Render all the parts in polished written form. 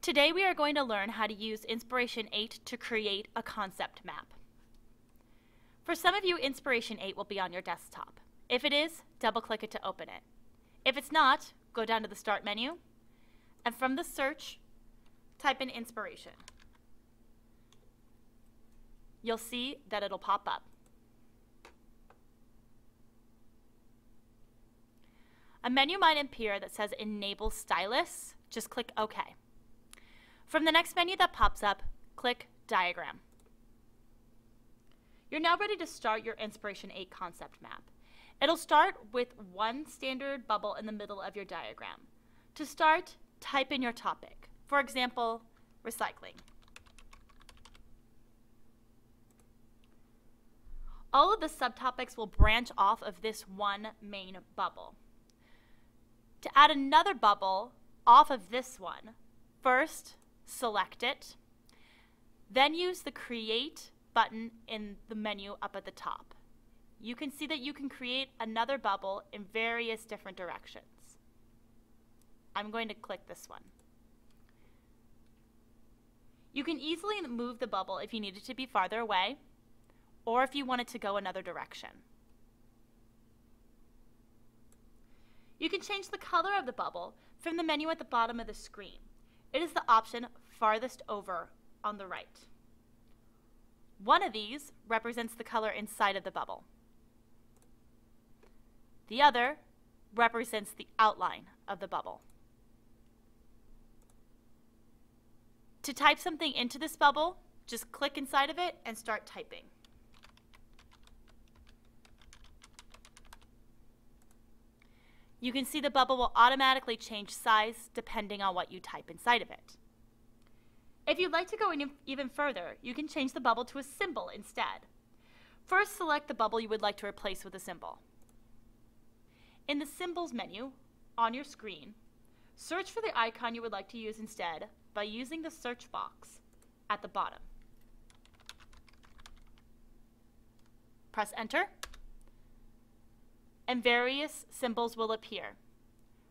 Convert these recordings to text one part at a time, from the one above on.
Today we are going to learn how to use Inspiration 8 to create a concept map. For some of you, Inspiration 8 will be on your desktop. If it is, double-click it to open it. If it's not, go down to the Start menu, and from the search, type in Inspiration. You'll see that it'll pop up. A menu might appear that says Enable Stylus. Just click OK. From the next menu that pops up, click Diagram. You're now ready to start your Inspiration 8 concept map. It'll start with one standard bubble in the middle of your diagram. To start, type in your topic. For example, recycling. All of the subtopics will branch off of this one main bubble. To add another bubble off of this one, first select it, then use the Create button in the menu up at the top. You can see that you can create another bubble in various different directions. I'm going to click this one. You can easily move the bubble if you need it to be farther away, or if you want it to go another direction. You can change the color of the bubble from the menu at the bottom of the screen. It is the option farthest over on the right. One of these represents the color inside of the bubble. The other represents the outline of the bubble. To type something into this bubble, just click inside of it and start typing. You can see the bubble will automatically change size depending on what you type inside of it. If you'd like to go even further, you can change the bubble to a symbol instead. First, select the bubble you would like to replace with a symbol. In the Symbols menu on your screen, search for the icon you would like to use instead by using the search box at the bottom. Press Enter, and various symbols will appear.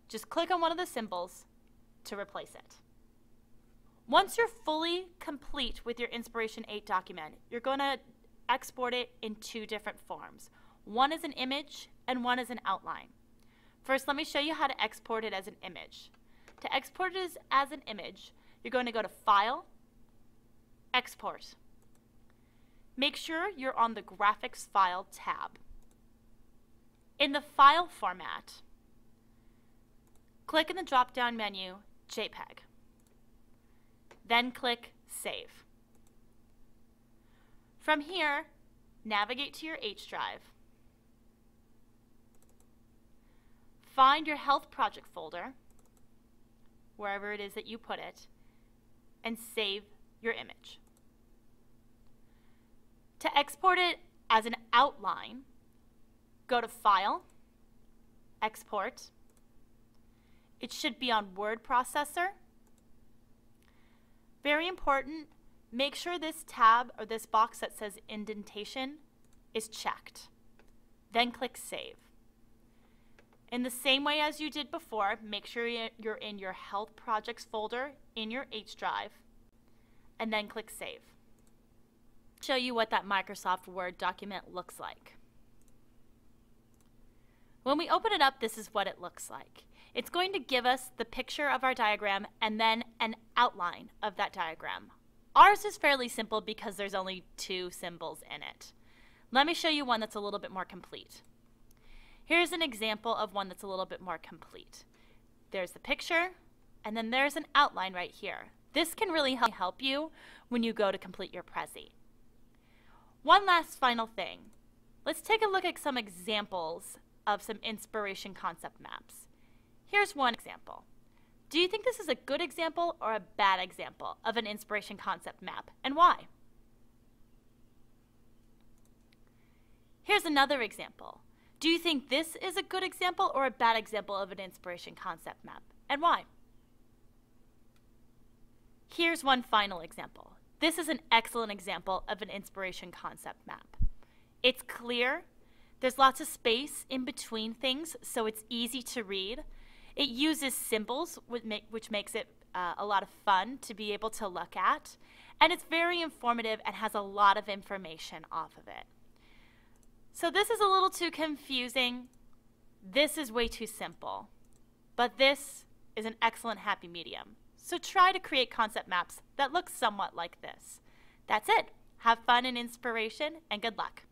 Just click on one of the symbols to replace it. Once you're fully complete with your Inspiration 8 document, you're going to export it in two different forms. One is an image and one is an outline. First, let me show you how to export it as an image. To export it as an image, you're going to go to File, Export. Make sure you're on the Graphics File tab. In the file format, click in the drop-down menu, JPEG. Then click Save. From here, navigate to your H drive. Find your Health Project folder, wherever it is that you put it, and save your image. To export it as an outline, go to File, Export. It should be on Word Processor. Very important, make sure this tab or this box that says indentation is checked. Then click Save. In the same way as you did before, make sure you're in your Health Projects folder in your H drive, and then click Save. Show you what that Microsoft Word document looks like. When we open it up, this is what it looks like. It's going to give us the picture of our diagram and then an outline of that diagram. Ours is fairly simple because there's only two symbols in it. Let me show you one that's a little bit more complete. Here's an example of one that's a little bit more complete. There's the picture, and then there's an outline right here. This can really help you when you go to complete your Prezi. One last final thing. Let's take a look at some examples of some inspiration concept maps. Here's one example. Do you think this is a good example or a bad example of an inspiration concept map, and why? Here's another example. Do you think this is a good example or a bad example of an inspiration concept map, and why? Here's one final example. This is an excellent example of an inspiration concept map. It's clear. There's lots of space in between things, so it's easy to read. It uses symbols, which makes it a lot of fun to be able to look at. And it's very informative and has a lot of information off of it. So this is a little too confusing. This is way too simple. But this is an excellent happy medium. So try to create concept maps that look somewhat like this. That's it. Have fun and inspiration, and good luck.